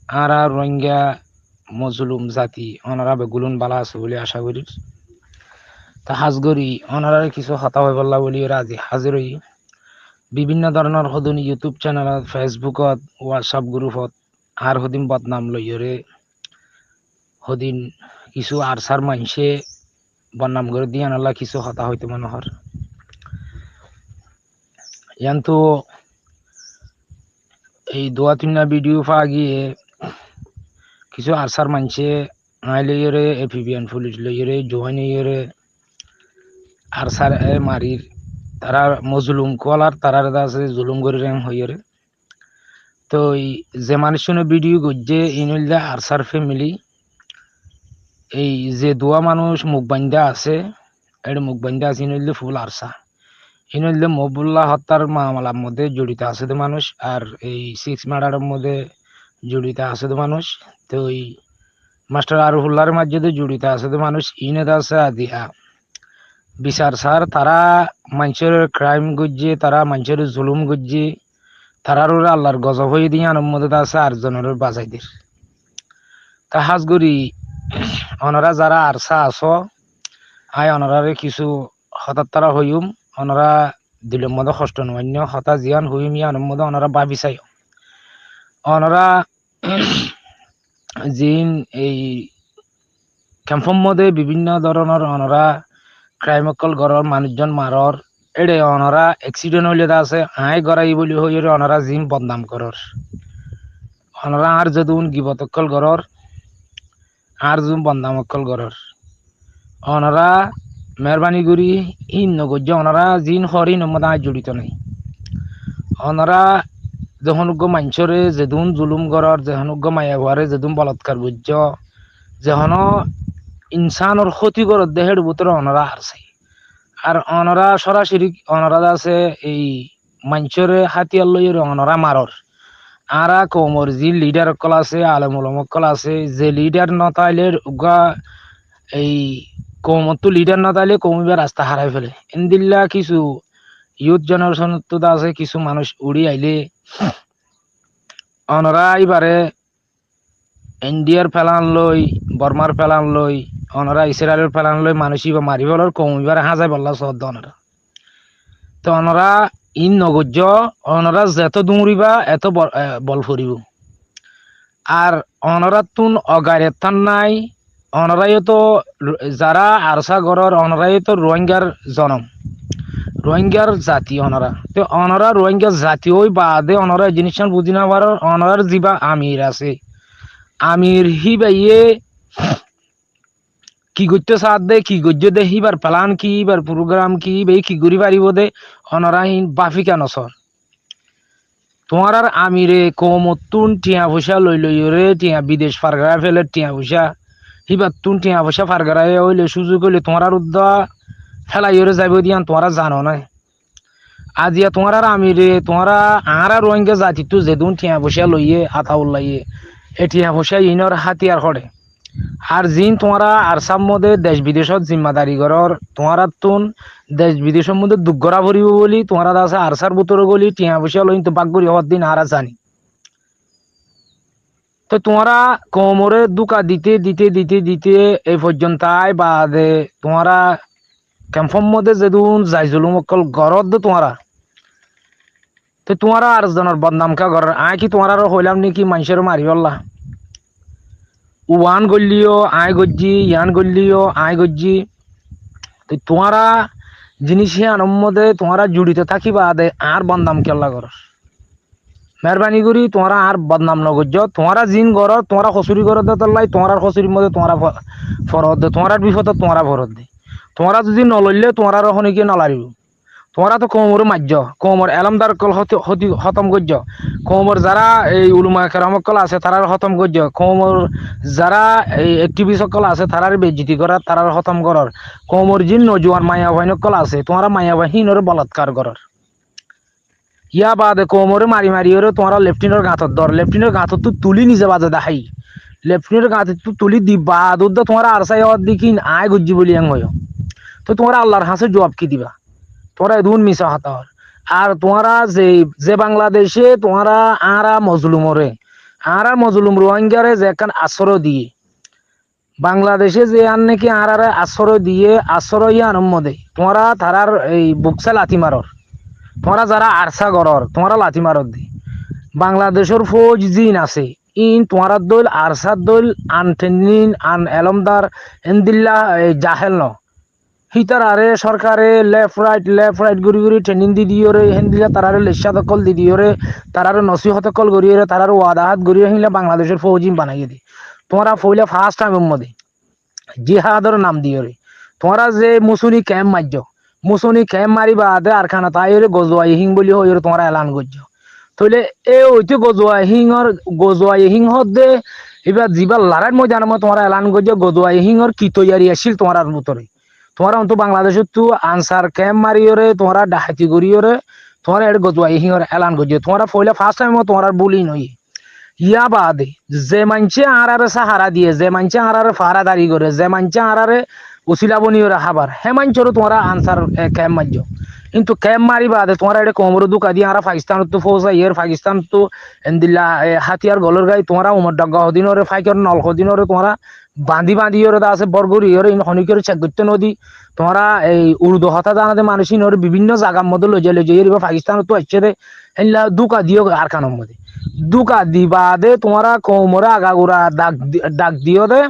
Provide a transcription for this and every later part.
আরা রোহিঙ্গা মজলুম জাতি ওনারা বেগুলুন বালা আছে বলে আশা করি। তা হাজগরি ওনারা কিছু হতা হয়ে বললা বলি রাজি হাজির হই বিভিন্ন ধরনের সদন ইউটিউব চ্যানেলত ফেসবুকত হোয়াটসঅ্যাপ গ্রুপত আর সদিন বদনাম লইরে সদিন কিছু আরসার মানুষে বদনাম করে দিয়ে আনালা কিছু হতা হইতে মনোহর কিন্তু এই দোয়া তিনটা ভিডিও পাওয়া গিয়ে কিছু আরসার মানুষে আই লইরে এপিবিএন পুলিশ লইরে জোয়ান লইরে আরসার মারির তারা মজলুম কলার তারার আছে জুলুম করে হইরে তো যে মানুষজনের ভিডিও করছে ইনলদা আরসার ফ্যামিলি এই যে দোয়া মানুষ মুখ বান্ধা আছে এই মুখ বান্ধা আছে ইনলদে ফুল আরসা ইনলদে মহবুল্লাহ হত্যার মামলার মধ্যে জড়িত আছে তো মানুষ আর এই 6 মার্ডারের মধ্যে জড়িত আছে তো মানুষ তো ওই মাস্টার আরফুল্লাহর মাঝে জড়িত আছে তো মানুষ ইনে আছে আদিয়া বিচার স্যার তারা মানুষের ক্রাইম করছে তারা মানুষের জুলুম করছে তারার আল্লাহর গজব হয়ে দিয়ে আনন্দ আছে আটজনের বাজাইদের তা হাজগরি ওনারা যারা আরসা আছো আয় ওনারারে কিছু হঠাৎ তারা হইম ওনারা দিলের মধ্যে কষ্ট নয় হঠাৎ জিয়ান হইম ইয়ানোর মধ্যে ওনারা ভাবি চাই ওনারা জিন এই ক্যাম্পের মধ্যে বিভিন্ন ধরনের ওনারা ক্রাইম অকল ঘরের মানুষজন মারর এড়ে ওনারা অ্যাক্সিডেন্ট হইলে আছে আয় গড়াই বলি হইরে ওনারা জিম বদনাম করর ওনারা আর যদুন গিবতকল ঘরর আর জুম বদনাম অকল ঘরর ওনারা মেহরবানি করি ইন নগজ্য ওনারা জিন হরিন মধ্যে আজ জড়িত নাই ওনারা যখনজ্ঞ মানুষরে যেদুন জুলুম ঘরর যেহনজ্ঞ মায়া ঘরে যেদুন বলৎকার বুঝ্য যেহন ইনসানোর ক্ষতি করর দেহের ভিতরে ওনারা হারছে আর ওনারা সরাসরি ওনারা আছে এই মানুষরে হাতিয়ার লইরে ওনারা মারর আরা কোমর যে লিডার কল আছে আলমুলম কল আছে যে লিডার নতাইলে উগা এই কৌমত তো লিডার নতাইলে কৌমিবার রাস্তা হারাই ফেলে ইন্দিল্লা কিছু ইউথ জেনারেশন তো আছে কিছু মানুষ উড়ি আইলে ওনারা এবারে ইন্ডিয়ার ফেলান লই বর্মার ফেলান লই ওনারা ইসরায়েলের ফেলান লই মানুষই বা মারি ফেলার কৌমিবার হাজাই বললা সদ ওনারা তো ওনারা ইন নগজ্য ওনারা যত দৌড়িবা এত বল ফুরিব আর অনরাত তুন অগারের থান নাই অনরাই তো যারা আরসা গড়র অনরাই তো রোহিঙ্গার জনম রোহিঙ্গার জাতি অনরা তো অনরা রোহিঙ্গার জাতি ওই বাদে অনরা জিনিস বুঝি না পার অনরার যিবা আমির আছে আমির হি বাইয়ে কি করতে সাথ দে কি গজ্য দে হিবার প্লান কি বার প্রোগ্রাম কি বে কি করি পারিব দে অনরা বাফিকা নসর তোমার আর আমিরে কমতুন টিয়া পয়সা লই রে টিয়া বিদেশ ফারগারা ফেলে টিয়া পয়সা হিবার তুন টিয়া পয়সা ফারগারা হইলে সুযোগ হইলে তোমার আর উদ্দা ফেলাই যাইব দিয়ান তোমার জানো না আজিয়া তোমার আর আমিরে তোমার আর রোহিঙ্গা জাতি তো যেদুন টিয়া পয়সা লইয়ে আতা উল্লাইয়ে এ টিয়া পয়সা ইনর হাতিয়ার করে আর জিন তোমারা আরসাম মধ্যে দেশ বিদেশত জিম্মাদারি করার তোমারা তুন দেশ বিদেশের মধ্যে দুঃখরা ভরিব বলি তোমারা আছে আরসার বুতরে গলি টিয়া পয়সা লইন তো বাগরি হওয়ার দিন আর জানি তো তোমারা কোমরে দুকা দিতে দিতে দিতে দিতে এই পর্যন্ত আয় বাদে তোমারা ক্যাম্পের মধ্যে যেদুন যাই জুলুম অকল গরদ তোমারা তো তোমারা আর জনের বদনাম কা ঘর আয় কি তোমার হইলাম নাকি মানুষের মারি বললা ওয়ান গল্লিও আয় গজ্জি ইয়ান গল্লিও আয় গজ্জি তো তোমারা জিনিসে আনম্মদে তোমারা জুড়িত থাকিবা দে আর বদনাম কেল্লা কর মেহরবানি করি তোমরা আর বদনাম নগজ্য তোমরা জিন গর তোমরা খসুরি গর দলাই তোমার খসুরির মধ্যে তোমরা ফরদ দে তোমার বিপদ তোমরা ফরদ দে তোমরা যদি নলইলে তোমরা রহনিকে নলারিব তোমরা তো কোমর মাজ্য কোমর এলমদার কল খতম গজ্য কোমর যারা এই উলুমা কেরাম কল আছে তারার খতম গজ্য কোমর যারা এই অ্যাক্টিভিস্ট কল আছে তারার বেজ্জিতি করার তারার খতম করার কোমর জিন নজওয়ান মায়া বাহিনী কল আছে তোমরা মায়া বাহিনীর বলাৎকার করার ইয়া বাদে কোমরে মারি মারি ওরে তোমার লেফটিনের গাঁতত দর লেফটিনের গাঁতত তো তুলি নিজে বাজে দেখাই লেফটিনের গাঁতত তো তুলি দি বাদ তোমার আরসাই হওয়ার দিকে আয় গুজ্জি বলি এং হয় তো তোমার আল্লাহর হাসে জবাব কি দিবা তোমরা এদুন মিশা হাতার আর তোমরা যে যে বাংলাদেশে তোমরা আরা মজলুমরে আর মজলুম রোহিঙ্গারে যে একখান আশ্রয় দিয়ে বাংলাদেশে যে আর নাকি আর আশ্রয় দিয়ে আশ্রয় আনমদে তোমরা তারার এই বুকসা লাথি মারর তোমরা যারা আরসা গরর তোমরা লাথি মারর দি বাংলাদেশের ফৌজ জিন আছে ইন তোমার দল আরসার দল আনটেনিন আন এলমদার এন্দিল্লা জাহেল ন হিতার আরে সরকারে লেফট রাইট ঘুরি ঘুরি ট্রেনিং দি দিওরে হেন্দিলা তারারে লেশা দখল দি দিওরে তারারে নসিহত কল গড়িয়ে তারার ওয়াদাহাত গড়িয়ে হিলা বাংলাদেশের ফৌজিন বানাইয়ে দি তোমরা ফইলা ফার্স্ট টাইম মধ্যে জিহাদর নাম দিওরে তোমরা যে মুসুনি ক্যাম্প মারজ মুসুনি ক্যাম্প মারিবা আদে আর খানা তাই গজওয়াই হিং বলি হইরে তোমরা এলান করছ তাহলে এ ওইতে গজওয়াই হিং হদে এবার জিবার লড়াই ময়দানের মধ্যে তোমরা এলান করছ গজওয়াই হিংর কি তৈয়ারি আসিল তোমার ভিতরে তোমার অন্ত বাংলাদেশত তো আনসার ক্যাম্প মারিওরে তোমরা ডাহাতি করিওরে তোমরা এটা গজওয়াই হিংর এলান করছ তোমরা ফইলা ফার্স্ট টাইম তোমরা বলি নই ইয়া বাদে যে মানছে আরারে সাহারা দিয়ে যে মানছে আরারে ফারাদারি করে যে মানছে আরারে উসিলা বনিওরে হাবার হে মানছরো তোমরা আনসার ক্যাম্প মারজ কিন্তু ক্যাম্প মারি বাদে তোমরা এটা কোমর দুকা দিয়ে আরা পাকিস্তান তো ফৌজা ইয়ের পাকিস্তান তো এন্দিল্লা হাতিয়ার গলর গাই তোমরা উমর ডাগা হদিনরে ফাইকর নলখ দিনরে তোমরা বাঁধি বাঁধি ওরে আছে বরগুরি ওরে হনিকের চেকগত্য নদী তোমরা এই উর্দু হতা জানাতে মানুষই নরে বিভিন্ন জায়গার মধ্যে লজে এর পাকিস্তান তো আসছে রে এলা দুকা দিও আর কানের মধ্যে দুকা দিবা দে তোমরা কোমরে আগাগুড়া ডাক দিও দে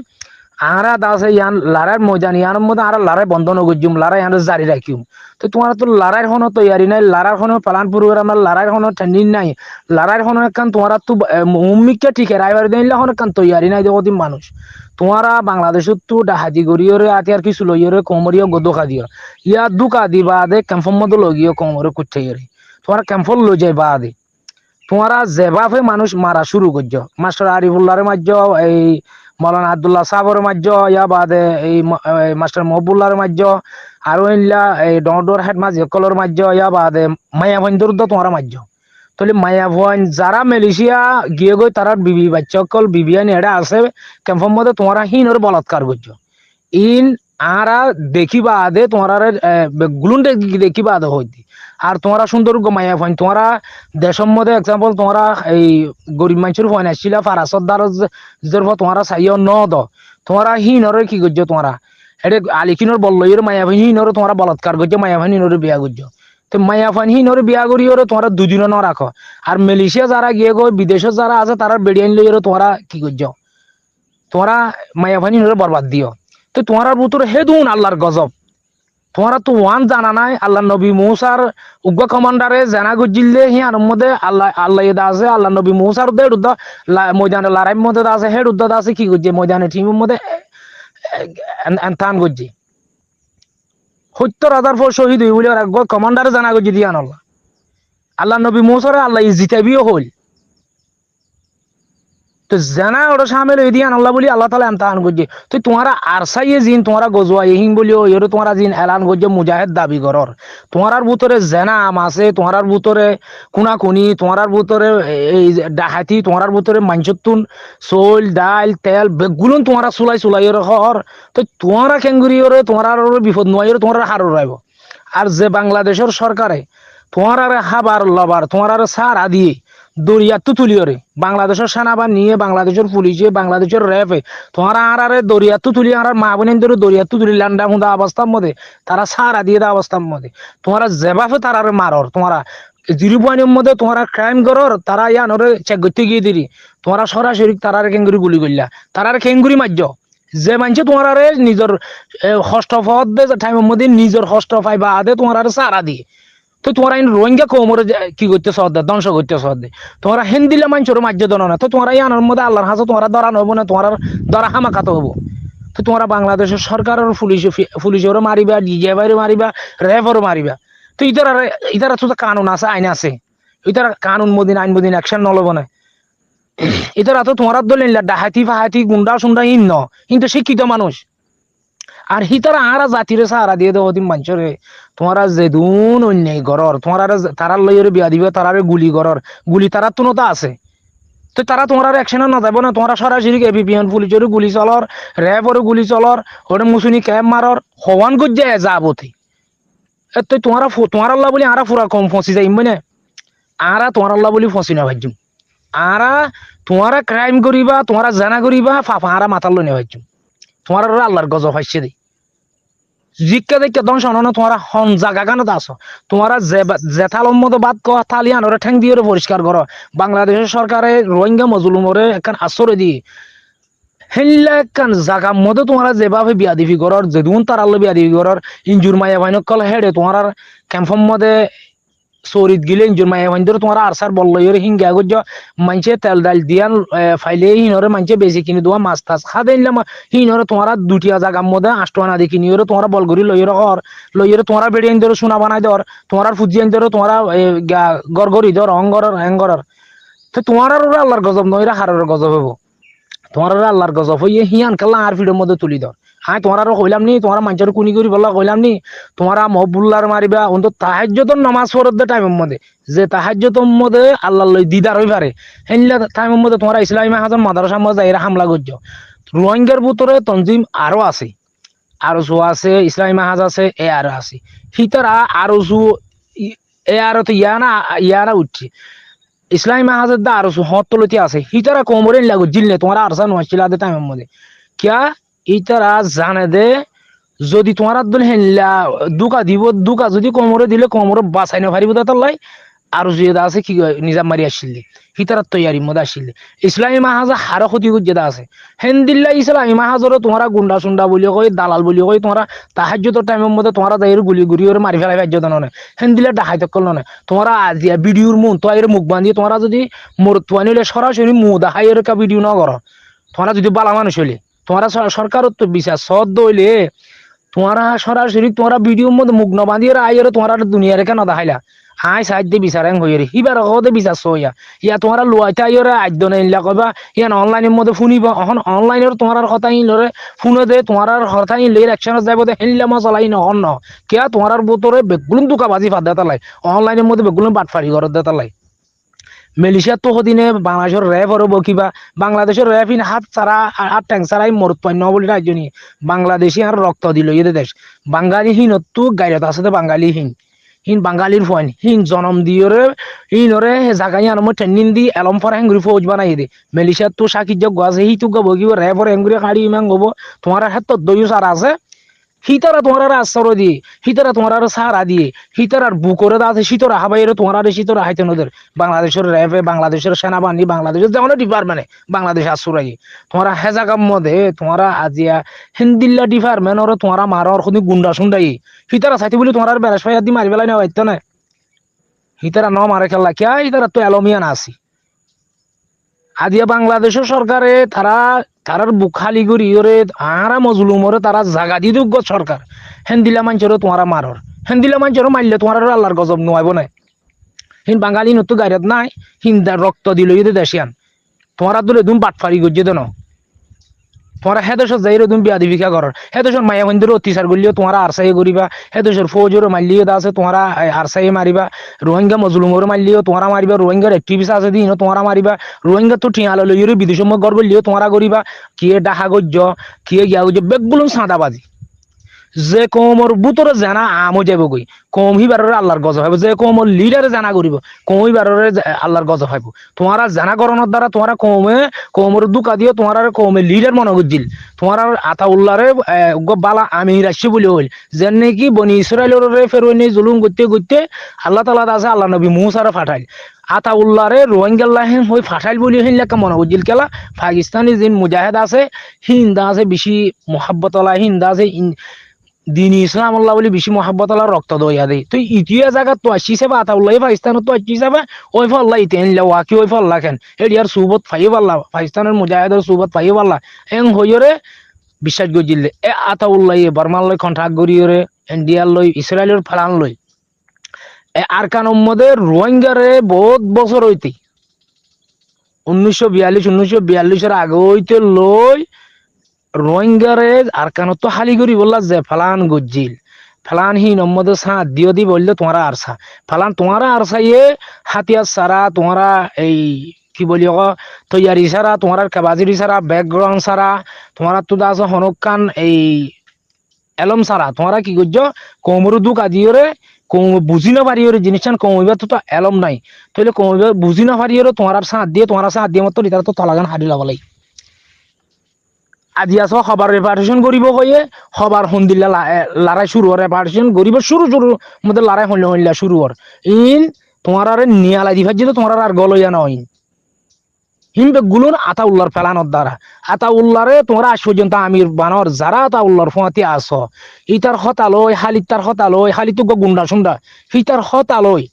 আরা দাসে ইয়ান লড়াই ময়দান ইয়ানোর মধ্যে আর লড়াই বন্ধ নগজুম লড়াই ইয়ান জারি রাখিম তো তোমার তো লড়াইয়ের হনো তৈয়ারি নাই লড়াইয়ের হনো প্লান প্রোগ্রাম লড়াইয়ের হনো ট্রেনিং নাই লড়াইয়ের হনো একখান তোমার তো মুম্মিককে ঠিক রাইবার দিনলে হনো একখান তৈয়ারি নাই দেখো মানুষ তোমারা বাংলাদেশত তো ডাহাতি গড়িয়রে আতিয়ার কিছু লইয়রে কোমরিও গদোকা দিও ইয়া দুকা দিবা দে ক্যাম্পের মধ্যে লগিও কোমরে কুঠাইরে তোমার ক্যাম্পল লই যাই বা দে তোমরা যেভাবে মানুষ মারা শুরু করছো মাস্টার আরিফুল্লাহর মাঝ এই মৌলানা আব্দুল্লাহ সাবর মাঝ ইয়া বাদে এই মাস্টার মহবুল্লাহর মাঝ আরো ইল্লা এই ডর হেড মাঝ কলর মাঝ ইয়া বাদে মায়া বন্ধুর তোমরা মাঝ তাহলে মায়া ভন যারা মালয়েশিয়া গিয়ে গই তারা বিবি বাচ্চা কল বিবিয়ান এড়া আছে ক্যাম্পের মধ্যে তোমরা হিনর বলাৎকার করছো ইন আরা দেখিবা আদে তোমরা গুলুন দেখিবা আদে হইতি আর তোমরা সুন্দর মায়া ফাইন তোমরা দেশের মধ্যে এক্সাম্পল তোমরা এই গরিব মানুষের ফাইন আসছিলা ফারাসদার তোমরা চাইও ন দ তোমরা হিনরে কি করছো তোমরা এটা আলিকিনর বললইয়ের মায়া ফাইন হিনরে তোমরা বলাৎকার করছো মায়া ফাইন হিনরে বিয়া করছো তো মায়া ফাইন হিনরে বিয়া করিওরে তোমরা দুদিনও ন রাখো আর মালয়েশিয়া যারা গিয়ে গো বিদেশে যারা আছে তারা বেড়িয়ান লইয়ের তোমরা কি করছো তোমরা মায়া ফাইন হিনরে বরবাদ দিও তো তোমার ভিতরে হেদুন আল্লাহর গজব তোমরা তো ওয়ান জানা নাই আল্লাহ নবী মূসার উগ্র কমান্ডারে জানা গজিলে হিয়ার মধ্যে আল্লাহ এদা আছে আল্লাহ নবী মূসার দে উদ্দ ময়দানে লড়াই মধ্যে আছে হেড উদ্দ আছে কি গজে ময়দানে টিমের মধ্যে এনতান গজি ৭০,০০০ ফর শহীদ হই বলে কমান্ডারে জানা গজি দিয়ান আল্লাহ নবী মূসারে আল্লাহ জিতাবিও হল তো জানা ওটা সামিল হয়ে দিয়ান আল্লাহ বলি আল্লাহ তালা এমতাহান করছে তো তোমারা আরসাইয়ে জিন তোমরা গজুয়া ইহিং বলিও এর তোমরা জিন এলান করছে মুজাহিদ দাবি করর তোমার ভিতরে জেনা আম আছে তোমার ভিতরে কুনাকুনি তোমার ভিতরে এই ডাহাতি তোমার ভিতরে মাংসতুন চোল ডাল তেল বেগুলুন তোমরা চুলাই হর তো তোমরা কেঙ্গুরি ওরে তোমার বিপদ নয় তোমরা হার রাইব আর যে বাংলাদেশের সরকারে তোমার হাবার লবার তোমার সারা দিয়ে দরিয়াতো তুলিওরে বাংলাদেশের সেনাবাহিনী নিয়ে বাংলাদেশের পুলিশে বাংলাদেশের র্যাবে তোমার আরে দরিয়াতো তুলি আর মা বোনের ধরে দরিয়াতো তুলি লান্ডা মুদা অবস্থার মধ্যে তারা সারা দিয়ে দেওয়া অবস্থার মধ্যে তোমরা যেভাবে তারা মারর তোমরা জিরোপয়েন্টের মধ্যে তোমরা ক্রাইম করর তারা ইয়ানরে চেক করতে গিয়ে দিলি তোমরা সরাসরি তারারে কেঙ্গুরি গুলি করলা তারারে কেঙ্গুরি মারজ যে মানছে তোমার নিজের হস্ত ফদ টাইমের মধ্যে নিজের হস্ত পাইবা আদে তোমার সারা দিয়ে তো তোমরা রোহিঙ্গা কোমরে কি করতে সহদে ধ্বংস করতে সহদে তোমরা হিন্দিলে মানুষের মাঝে দন না তো তোমরা ইয়ানোর মধ্যে আল্লাহর হাসে তোমরা ধরানো হবো না তোমার ধরা হামাকাতে হবো তো তোমরা বাংলাদেশের সরকারের পুলিশেরও মারিবা ডিজিএফআইরও মারিবা র্যাবেরও মারিবা তো ইতারা তো কানুন আছে আইন আছে ইতারা কানুন মদিন আইন মদিন অ্যাকশন নলব না ইতারা তো তোমার দলিল ডাহাতি ফাহাতি গুন্ডা সুন্ডা ইন কিন্তু শিক্ষিত মানুষ আর হিতারা আরা জাতিরে সাহারা দিয়ে দেবো তুমি মানুষরে তোমারা যেদুন অন্যায় গরর তোমার তারার লইয়ের বিয়া দিবে তারারে গুলি গরর গুলি তারার তুনতা আছে তো তারা তোমার অ্যাকশনে না যাবো না তোমরা সরাসরি এবিপিএন পুলিশেরও গুলি চলর র্যাবেরও গুলি চলর ওটা মুসুনি ক্যাম্প মারর হওয়ান গজ্জে যাবতে তো তোমার আল্লাহ বলি আরা পুরা কম ফসি যাই মানে আরা তোমার আল্লাহ বলি ফসি না ভাইজুম আরা তোমারা ক্রাইম করিবা তোমারা জানা করিবা ফাফা আরা মাথার লই নেওয়াইছো তোমার আল্লাহর গজব হাসছে দেই জিক্কা দেখে ধ্বংস না তোমার হন জাগা গানত আছো তোমারা জেঠালম মতো বাদ থালি আনরে ঠ্যাং দিয়ে পরিষ্কার করো বাংলাদেশের সরকারে রোহিঙ্গা মজলুমরে একখান আশ্রয় দিয়ে হেল্লা একখান জাগা মতো তোমারা যেভাবে বিয়াদিফি করর যেদুন তার আল্লাহ বিয়াদিফি করর ইঞ্জুর মায়া ভাইন কল হেডে তোমার ক্যাম্পম মধ্যে চরিত গিলে ইঞ্জুর মায়া ভাইন ধরে তোমার আরসার বলল হিঙ্গা গজ্জ মানছে তেল ডাল দিয়ান ফাইলে হিনরে মানছে বেশি কিনে দেওয়া মাছ টাছ খাদে নিলাম হিনরে তোমার দুটিয়া জাগার মধ্যে আষ্টনা দি কিনি তোমার বলগরি লইরে হর লইরে তোমার বেড়ে আইন ধরে সোনা বানাই দর তোমার ফুজি আইন ধরে তোমার গড়গড়ি ধর অঙ্গর হ্যাঙ্গর তো তোমার আল্লাহর গজব নইরা হারের গজব হবো তোমার আল্লাহর গজব হইয়ে হিয়ান কাল্লা আর ভিডিওর মধ্যে তুলি ধর হ্যাঁ তোমার কইলাম নি তোমার মানুষের কুনি করি বললা কইলাম নি তোমার মহবুল্লার মারিবা অন্ত তাহাজ্জুদের নামাজ পড়দ টাইমের মধ্যে যে তাহাজ্জুদের মধ্যে আল্লাহ লই দিদার হই পারে হেনলা টাইমের মধ্যে তোমার ইসলামী হাজার মাদ্রাসার মধ্যে এরা হামলা করছ রোহিঙ্গার ভিতরে তনজিম আরো আছে আরো জো আছে ইসলামী মাহাজ আছে এ আরো আছে হিতারা আরো জো এ আরো তো ইয়ানা উঠছে ইসলামী মাহাজের দা আরো হতলতি আছে হিতারা কোমরে লাগো জিলনে তোমার আরসা নছিল আদে টাইমের মধ্যে কিয়া ইতারা জানে দে যদি তোমার আব্দুল হেল্লা দুকা দিব দুকা যদি কোমরে দিলে কোমরে বাঁচাই না পারিব তার লাই আর যে আছে কি নিজাম মারি আসলে হিতারা তৈয়ারি মধ্যে আসলে ইসলামী মাহাজা হার ক্ষতি যেটা আছে হেন্দিল্লা ইসলামী মাহাজরও তোমার গুন্ডা সুন্ডা বলি কই দালাল বলি কই তোমার তাহাজ্জুদের টাইমের মধ্যে তোমার যাই গুলি গুড়ি ওরে মারি ফেলাই ভাজ্য দানো না হেন্দিল্লা ডাহাইতে করলো না তোমার আজিয়া ভিডিওর মুখ তো এর মুখ বান্ধি তোমার যদি মরতুয়া নিলে সরাসরি মুখ দেখাই এর কা ভিডিও না করো তোমরা যদি বালা মানুষ হইলে তোমরা সরকারও তো বিশ্বাস সদ্য হইলে তোমরা সরাসরি তোমরা ভিডিওর মধ্যে মুখ না বান্ধিয়ে আইয়ের তোমরা দুনিয়ার কেন দেখাইলা আয় সাহায্যে বিচারেন হইরে হিবার হতে বিচার সইয়া ইয়া তোমরা লুয়াইতে আইরে আদ্য নাইলা কবা ইয়া অনলাইনের মধ্যে শুনিব এখন অনলাইনের তোমার কথা লরে ফোনে দে তোমার কথা লই অ্যাকশন যাইব দে হেনলা মশলাই নহন ন কিয়া তোমার বোতরে বেগুন দুকাবাজি ফাদ দেতালাই অনলাইনের মধ্যে বেগুন বাটফারি ঘর দেতালাই মালয়েশিয়া তো হদিনে বাংলাদেশের র্যাব হরব কিবা বাংলাদেশের র্যাব ইন হাত ছাড়া হাত ট্যাং ছাড়াই মরত পাই ন বলি রাজ্য নিয়ে বাংলাদেশি আর রক্ত দিল ইয়ে দেশ বাঙালি হীনত্তু গাইরত আছে বাঙালি হীন হিন বাঙালির ফয়েন হিন জনম দিয়রে হিনরে জাগাই আনম ট্রেনিং দি এলম ফর হেঙ্গুরি ফৌজ বানাই দে মালয়েশিয়া তো সাকিব যোগ আছে হি তো গব কিবা র্যাব হেঙ্গুরি কাড়ি ইমান গব তোমার হাত দইও সারা আছে হিতারা তোমার আশ্রয় দিয়ে হিতারা তোমার সাহারা দিয়ে হিতারার বুকরে আছে শীতরা হাবাইরে তোমার শীতরা হাইতে নদের বাংলাদেশের র্যাবে বাংলাদেশের সেনাবাহিনী বাংলাদেশের যেমন ডিপার্টমেন্টে বাংলাদেশ আশ্রয় তোমার হেজাগাম মধ্যে তোমার আজিয়া হিন্দিল্লা ডিপার্টমেন্ট ওর তোমার মারর খুনি গুন্ডা সুন্ডাই হিতারা চাইতে বলি তোমার বেড়াস ফাই দি মারি বেলাই নেওয়া না হিতারা ন মারে খেলা কিয়া হিতারা তো এলমিয়ান আছি আদিয়া বাংলাদেশের সরকারে তারা তারার বুখালি করি ওরে আরা মজলুমরে তারা জাগা দি যোগ্য সরকার হেন্দিলা মানুষেরও তোমারা মারর হেন্দিলা মানুষেরও মারলে তোমার আল্লাহর গজব নোয়াইব নাই হিন বাঙালি নতো গাড়িত নাই হিন্দার রক্ত দিল দেশিয়ান তোমার দলে তুমি বাটফারি গজ্জে দেন তোমার হেদেশত যাই তুমি বিয়া দিবিকা করার হেদেশর মায়া মন্দির অত্যাচার করলিও তোমার আরসাই করিবা হেদেশর ফৌজর মারলিও আছে তোমার আরসাই মারিবা রোহিঙ্গা মজলুমর মারলিও তোমার মারিবা রোহিঙ্গার অ্যাক্টিভিস্ট আছে দিন তোমার মারিবা রোহিঙ্গা তো ঠিয়ালো লইরে বিদেশের মধ্যে গড় বললিও তোমার করিবা কিয়ে ডাহা গজ্জ কিয়ে গিয়া গজ্জ বেগগুলো সাদাবাজি যে কমর বুতরে জানা আমো যাব গই কম হিবারের আল্লাহর গজব হইব যে কমর লিডারে জানা করিব কম হিবারের আল্লাহর গজব হইব তোমারা জানা করণের দ্বারা তোমারা কমর দুকা দিও তোমার কমে লিডার মনে গজিল তোমার আতাউল্লাহরে বালা আমি রাশি বলি হইল যেন নাকি বনি ইসরায়েলের ফেরোনি জুলুম করতে করতে আল্লাহ তাআলা আছে আল্লাহ নবী মুসারে ফাটাইল আতাউল্লাহরে রোহিঙ্গাল্লাহ হই ফাটাইল বলি হইল লেখা মনে গজিল কেলা পাকিস্তানি যিন মুজাহিদ আছে হিন্দা আছে বেশি মোহাব্বত আল্লাহ হিন্দা আছে দিন ইসলাম আল্লাহ বলে বেশি মহাব্বত আল্লাহ রক্ত দইয়া দেয় তো ইতিয়া জায়গা তো আসি যাবা আতাউল্লাহ পাকিস্তান তো আসি যাবা ওই ফল্লা ইতে আনলা ওয়াকি ওই ফল্লা খেন এডিয়ার সুবত ফাইয়ে পাল্লা পাকিস্তানের মুজাহিদের সুবত ফাইয়ে পাল্লা এং হইরে বিশ্বাস গজিলে এ আতাউল্লাহ বর্মার লই কন্ট্রাক্ট করিয়রে ইন্ডিয়ার লই ইসরায়েলের ফালান লই এ আরকানের মধ্যে রোহিঙ্গারে বহুত বছর হইতে 1942 আগে হইতে লই রোহিঙ্গারে আরকানত তো হালি করি বললা যে ফালান গজ্জিল ফালান হি নম্মদে সাঁত দিও দি বললে তোমারা আরসা ফালান তোমারা আরসাইয়ে হাতিয়ার সারা তোমারা এই কি বলি তৈয়ারি সারা তোমার কাবাজিরি সারা ব্যাকগ্রাউন্ড সারা তোমার তো দাস হনকান এই এলম সারা তোমরা কি করছো কোমর দুকা দিওরে কম বুঝি না পারি ওর জিনিসটা কমইবা তো এলম নাই তাহলে কমইবা বুঝি না পারি ওর তোমার সাথ দিয়ে মতো লিটার তো তলাগান হারি লাগালাই আজি আছো খবর রেপার্টেশন করিব কইয়ে খবর হন্দিল্লা লড়াই শুরু হর রেপার্টেশন করিব শুরু শুরু মধ্যে লড়াই হইলা শুরু হর ইন তোমার আর নিয়ালাই দিভার যে তোমার আর গলইয়া নয় হিমবে গুলুন আতা উল্লার ফেলানোর দ্বারা আতা উল্লারে তোমরা আজ পর্যন্ত আমির বানর যারা আতা উল্লার ফোঁয়াতে আসো ইতার হতালয় হালিতার হতালয় হালিতু গুন্ডা সুন্ডা হিতার হতালয়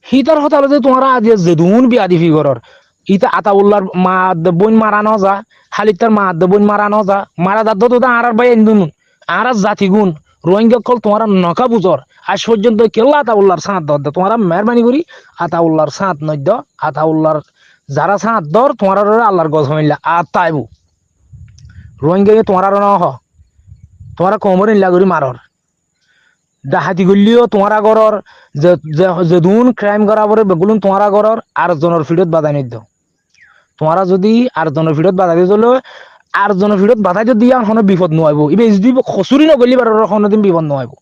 হিতার হতালয় তোমরা আজ যেদুন বিয়াদি ফিগরর ইতা আতা উল্লার মা বোন মারানো যা হালিতার মা বোন মারানো যা মারা দাদ্দ তো আর ভাই এন্দুন আর জাতি গুণ রোহিঙ্গা কল তোমরা নকা বুঝর আজ পর্যন্ত কেল্লা আতা উল্লার সাঁত দর তোমরা মেহরবানি করি আতা উল্লার সাঁত নদ্য আতা উল্লার যারা সাঁত দর তোমরা আল্লাহর গছ হইলা আর তাইবু রোহিঙ্গা তোমরা ন হ তোমরা কোমর ইল্লা করি মারর ডাহাতি গলিও তোমরা গরর যেদুন ক্রাইম করা পরে বেগুলুন তোমরা গরর আর জনের ফিডত বাধা নিদ্য তোমরা যদি আর জনের ফিডত বাধা দিয়ে চলো আর জনের ফিডত বাধা যদি কোনো বিপদ নোয়াইব ইবে যদি খসুরি নগলি বার কোনোদিন বিপদ নোয়াইব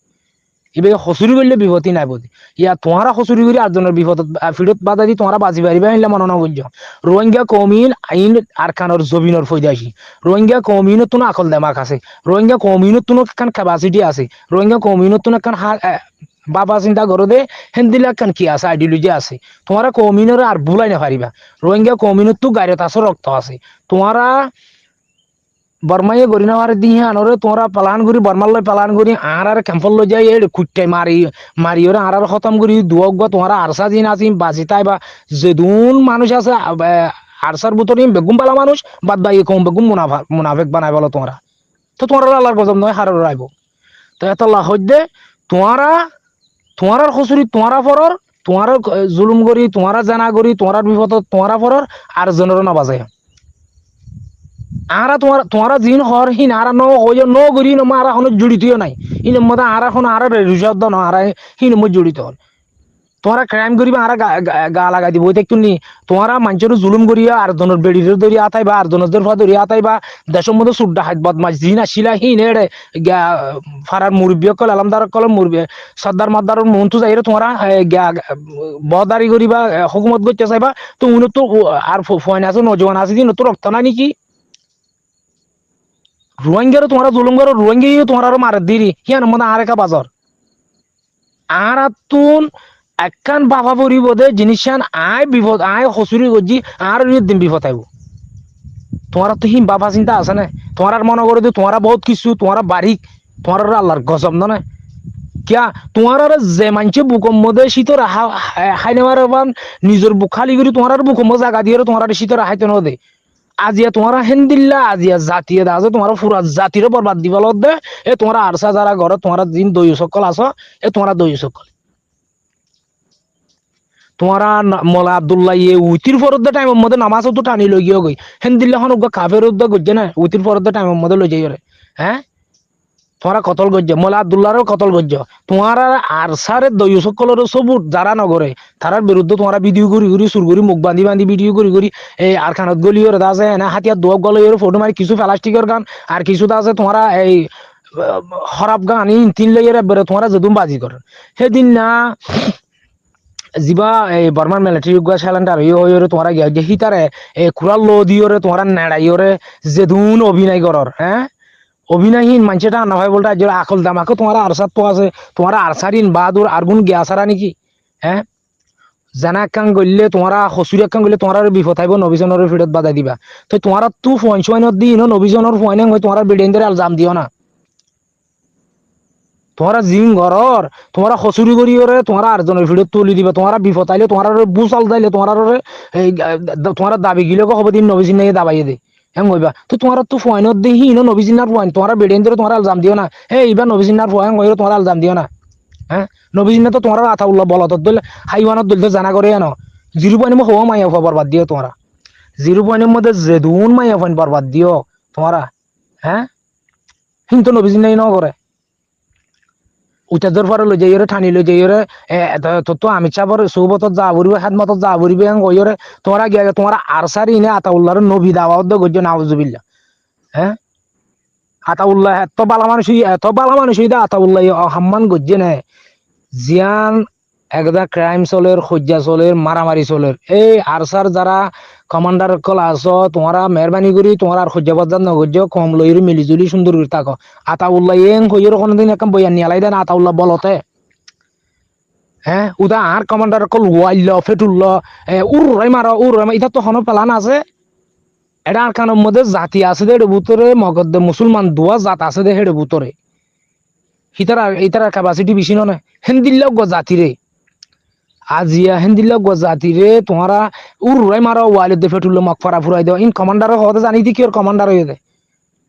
ইবে খসুরি করলে বিপত্তি নাই বদি ইয়া তোমরা খসুরি করি আর জনের বিপদ ফিডত বাধা দি তোমরা বাজি পারিবা আইলে মনে না বুঝছো রোহিঙ্গা কমিন আইন আর খানোর জবিনর ফৈদাসি রোহিঙ্গা কমিনত তুনো আকল দেমাক আছে রোহিঙ্গা কমিনত তুনো কান ক্যাপাসিটি আছে রোহিঙ্গা কমিনত তুনো কান বাবা চিন্তা করো দে হেন্দিলা কান কি আছে আইডিওলজি আছে তোমরা কমিনর আর ভুলাই না পারিবা রোহিঙ্গা কমিনত তো গাইরত আছে রক্ত আছে তোমরা বর্মাইয়ে গরি না মারে দিয়ে আনরে তোমরা পালান করি বর্মার লয় পালান করি আর ক্যাম্পল লই যাই কুট্টাই মারি ওরা আর খতম করি দুয়াক তোমরা আরসা দিন আসিম বাজি তাই বা যেদুন মানুষ আছে আরসার বুতরি বেগুম পালা মানুষ বাদ বাই কম বেগুম মুনাফেক বানাই বলো তোমরা তো তোমরা আল্লাহর গজব নয় হার রাইব তো এত লাহদ্দে তোমরা তোমার খসুরি তোমারা ফরর তোমার জুলুম করি তোমারা জানা করি তোমার বিপদ তোমারা ফরর আর জনের না বাজায় আরা তোমারা জিন হর হিন আরা ন হইয় ন গরি ন আরা হন জড়িতও নাই ইন মদা আরা হন আরা রিশব্দ ন আরা হিন মত জড়িত হল তোমরা ক্রাইম করিবা আরা গা লাগাই দিব দেখতো নি তোমরা মানুষের জুলুম করিয়া আর জনের বেড়ির দরি আতাই বা আর জনের ফা দরি আতাই বা দেশের মধ্যে সুড্ডা হাত বদমাস জিন আসিলা হিন এড়ে ফারার মুরব্বী কল আলমদার কল মুরব্বী সর্দার মদ্দার মন্ত্র যাইরে তোমরা বদারি করিবা হুকুমত করতে চাইবা তো উনি তো আর ফয়ন আছে নজওয়ান আছে দিন তো রক্ত না নাকি রোহিঙ্গারও তোমরা জুলুম করো রোহিঙ্গা তোমরা মারে দিরি হিয়ান মনে আর একা বাজার আর তুন একখান বাবা পরিব দে জিনিসান আয় বিপদ আয় হসুরি গজি আর দিন বিপদ আইব তোমার তো হিম বাবা চিন্তা আছে না তোমার মনে করে যে তোমারা বহুত কিছু তোমারা বারিক তোমার আল্লাহর গজব না কিয়া তোমার যে মানছে বুকম মধ্যে শীতর হাই নেওয়ার নিজের বুক খালি করি তোমার বুকম জায়গা দিয়ে তোমার শীতর হাইতে ন দে আজিয়া তোমারা হেন্দিল্লা আজিয়া জাতীয় আছে তোমার পুরা জাতির বরবাদ দিবা দে এ তোমরা আরসা যারা ঘর তোমার দিন দই সকল আছো এ তোমরা দই সকল তোমরা মলা আব্দুল্লাহ ইয়ে উইতির ফরদ্দা টাইমের মধ্যে নামাজ তো টানি লই গিয়ে গই হেন্দিল্লা হন কাফের উদ্দা গজ্জে না উইতির ফরদ্দা টাইমের মধ্যে লই যাই রে হ্যাঁ তোমরা কতল গজ্জ মোলা আব্দুল্লাহরও কতল গজ্জ তোমার আরসারে দই সকলের সবুত যারা নগরে তারার বিরুদ্ধে তোমরা ভিডিও করি করি সুর করি মুখ বান্ধি বান্ধি ভিডিও করি করি এই আর খানত গলিওর আছে না হাতিয়ার দোয়াব গলিওর ফটো মারি কিছু প্লাস্টিকের গান আর কিছুটা আছে তোমরা এই খরাব গান তিন লইয়ের বেরো তোমরা যদুম বাজি কর সেদিন না যিবা এই বর্মার মিলিটারি সিলিন্ডার হইরে তোমরা গিয়া দেখি তারে কুড়াল লো দিওরে তোমরা নেড়াইরে যেদুন অভিনয় করর হ্যাঁ অভিনয়হীন মানুষটা না হয় বলতে আকল দামাকে তোমার আরসার তো আছে তোমার আরসারিন বাহাদুর আরগুন গিয়া সারা নাকি হ্যাঁ জানা কাং গললে তোমরা হসুরি কাং গললে তোমার বিপদ আইব নবীজনের ফিরত বাধা দিবা তো তোমার তু ফোন সোয়াইনত দি নবীজনের ফোয়াইন হয় তোমার বিল্ডিং ধরে আলজাম দিও না তোমরা জিং ঘরর তোমরা হসুরি করিওরে তোমরা আরজনের ফিরত তুলি দিবা তোমরা বিপদ আইলে তোমার বুসাল দাইলে তোমার তোমার দাবি গিলে হব দিন নবীজিন নাকি দাবাইয়ে দে হ্যাঁ হইবা তো তোমার তো ফোয়াইনত দেখি নবীজিনার ফোয়াইন তোমার বেডেন ধরে তোমার আলজাম দিও না হ্যাঁ এইবার নবীজিনার ফোয়াইন হইলে তোমার আলজাম দিও না হ্যাঁ নবীজিনা তো তোমার আথা উল্লাহ বলত দল হাইওয়ানত দল জানা করে আনো 0 হওয়া মাইয়া বরবাদ দিও তোমরা 0 মধ্যে যেদুন মাইয়া ফোন বরবাদ দিও তোমরা হ্যাঁ কিন্তু নবীজিনাই ন করে উঠাজর পরে লই যাইরে ঠানি লই যাইরে তো আমি চাবর সৌবতত যা বরিব হাতমতত যা বরিবে কইরে তোমরা গিয়া তোমরা আরসারি নে আতা উল্লাহর নবী দাওয়াত দ গজ্জ নাউজুবিল্লাহ হ্যাঁ আতাউল্লাহ এত বালা মানুষ আতাউল্লাহ অসম্মান গজ্জে নেয় জিয়ান একদা ক্রাইম চলের খজ্জা চলের মারামারি চলের এই আরসার যারা কমান্ডার কল আছো তোমরা মেহরবানি করি তোমার আর খজ্জা বাজার নগজ্জ কম লইরি মিলিজুলি সুন্দর করে থাকো আতাউল্লাহ এং কইর কোনদিন একদম বইয়া নিয়ে আলাই দেন আতাউল্লাহ বলতে হ্যাঁ উদা আর কমান্ডার কল ওয়াইল ফেটুল্ল উড়াই মারো এটা তো হনো প্লান আছে এটা আর কানের মধ্যে জাতি আছে দে ভিতরে মগদ্দে মুসলমান দোয়া জাত আছে দে হেডে ভিতরে ইতার ক্যাপাসিটি বেশি নয় হেন্দিল্লাও গো জাতিরে আজিয়া হেন্দিল্লাও গো জাতিরে তোমরা উড়াই মারো ওয়াইল দে ফেটুল্ল মগ ফারা ফুরাই দাও ইন কমান্ডার হতে জানি কি ওর কমান্ডার হয়ে যায়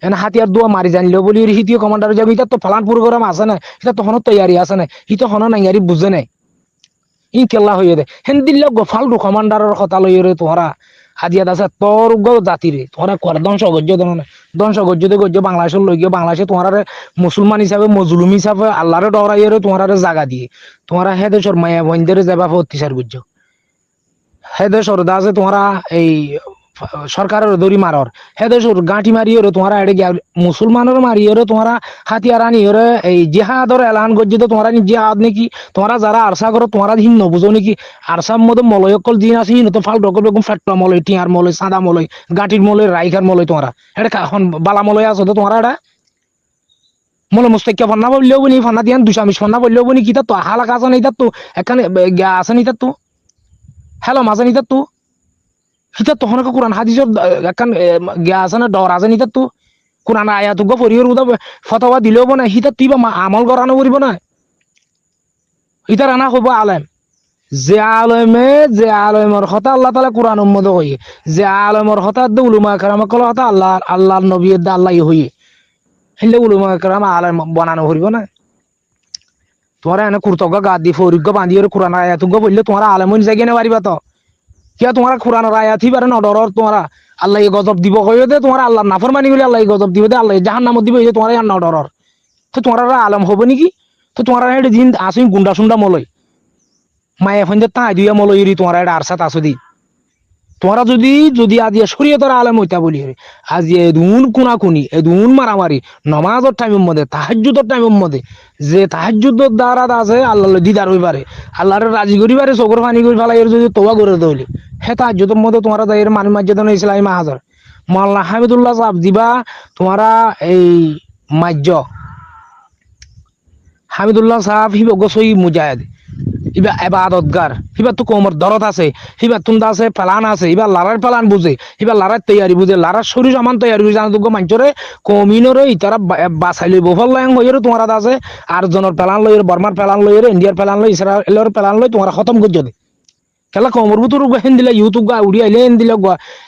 এনে হাতিয়ার দোয়া মারি জানিলেও বলি হিতিও কমান্ডার যাবে এটা তো ফলান প্রোগ্রাম আছে না এটা তো হনো তৈয়ারি আছে না হিতো হনো নাইয়ারি বুঝে নাই ই কেলা হয়ে দে হেন্দিল্লা গোফালটু কমান্ডারের কথা লইরে তোমরা হাজিয়া আছে তোর জাতিরে তোমরা করে ধ্বংস গজ্য গজ্য বাংলাদেশের লই গিয়ে বাংলাদেশে তোমার মুসলমান হিসাবে মজলুম হিসাবে আল্লাহরে ডরাইরে তোমার জায়গা দিয়ে তোমরা হে দেশের মায়া বন্ধের যাবা অত্যাচার গজ্য হে দেশের দাসে তোমরা এই সরকারের দড়ি মারর হে দেশের গাঁটি মারিয়ে তোমরা এড়ে গিয়া মুসলমানের মারিয়ে তোমরা হাতিয়ার আনিয়ে এই জিহাদর এলান গজ্জিত তোমরা জিহাদ নাকি তোমরা যারা আরসা করো তোমরা হিন নবুঝো নাকি আরসার মধ্যে মলয়কল দিন আছে হিন তো ফাল ডকল বেগম ফাটলা মলয় টিয়ার মলয় সাদা মলয় গাঁটির মলয় রাইখার মলয় তোমরা এটা এখন বালা মলয় আছো তো তোমরা এটা মলে মুস্তাকিয়া ফান্না বললেও বনি ফান্না দিয়ান দুশামিশ ফান্না বললেও বনি কিতা তো হালাক আছে নাই তো এখানে আছে নাই তো হ্যালো মাঝে নিতা তো হিতা তখন কোরআন হাদিসের একখান গিয়া আছে না ডর আছে নিতা তো কোরআন আয়াত গো পড়িওর উদা ফতোয়া দিলেও না হিতা তুই বা আমল করানো করিব না হিতা রানা হব আলেম যে আলেমের কথা আল্লাহ তাআলা কোরআন উম্মত হই যে আলেমের কথা দে উলামা کرام কল কথা আল্লাহর নবীর দা আল্লাহ হই হিলে উলামা کرام আলেম বানানো করিব না তোমরা এনে কুরতগা গা দি ফরিগ বাঁধিয়ে কোরআন আয়াত গো বললে তোমরা আলেম হই জায়গা নে পারিবা তো কিয়া তোমরা কোরআনের আয়াত হিবারে নডরর তোমরা আল্লাহ গজব দিব কইও দে তোমরা আল্লাহর নাফরমানি কইলে আল্লাহ গজব দিব দে আল্লাহ জাহান্নামত দিব এই তোমরা নডরর তো তোমরা আলেম হবে নাকি তো তোমরা এটা জিন আসুন গুন্ডা সুন্ডা মলই মায়ে ফন্দে তাই দিয়া মলইরি তোমরা এটা আরসাত আসুদি তোমরা যদি আজি শরীয়তের আলেম হইতা বলি আজি এদুন কোনাকুনি এদুন মারামারি নামাজের টাইমের মধ্যে তাহাজ্জুদের টাইমের মধ্যে যে তাহাজ্জুদের দ্বারা আছে আল্লাহ দিদার হইবারে আল্লাহর রাজি করিবারে চোখের পানি করি ফেলাই যদি তোবা করে দইলি হে তাহাজ্জুদের মধ্যে তোমরা দায়ের মানুষ মাজ্জাদ ইসলামী মাহাজার মাওলানা হামিদুল্লাহ সাহেব দিবা তোমরা এই মাজ্জ হামিদুল্লাহ সাহেব হিব গসই মুজাহিদ ইবা এবাদতগার হিবা তো কোমর দরদ আছে হিবা তুন্দা আছে প্লান আছে হিবা লারার প্লান বুঝে হিবা লারার তৈয়ারি বুঝে লারার শরীর সমান তৈয়ারি বুঝে জানা তোকে মাঞ্চরে কমিনরে ইতারা বাসাইলে বফল লাং হইরে তোমার আছে আর জনের প্লান লইরে বর্মার প্লান লইরে ইন্ডিয়ার প্লান লই ইসরায়েলের প্লান লই তোমার খতম করছে দে খেলা কমর ভিতর হেন দিলে ইউটিউব গা উড়িয়াইলে হেন দিলে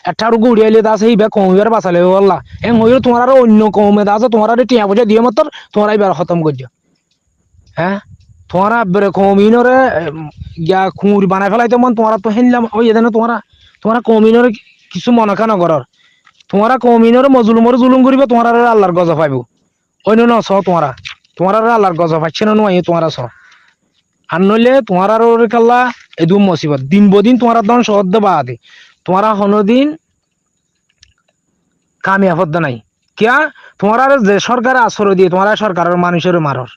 একটা রোগ উড়িয়াইলে আছে হিবা কমিবার বাসাইলে বললা এম হইরে তোমার অন্য কমে আছে তোমার টিয়া পয়সা দিয়ে মত তোমার এবার খতম করছে হ্যাঁ তোমরা কমিনরে গিয়া খুঁড়ি বানাই ফেলাইতে মন তোমরা তো হেনলাম ওই এখানে তোমরা কমিনরে কিছু মনে কেন করর তোমরা কমিনরে মজলুমরে জুলুম করিবে তোমরা আল্লাহর গজব পাইব অন্য ন ছ তোমরা আল্লাহর গজব পাচ্ছে না নয় তোমরা ছ আর নইলে তোমরা কাল্লা এদুম মুসিবত দিন বদিন তোমরা দন সহদ্দ বাদে তোমরা হনদিন কামিয়াবদ নাই কিয়া তোমরা যে সরকার আশ্রয় দিয়ে তোমরা সরকারের মানুষের মারর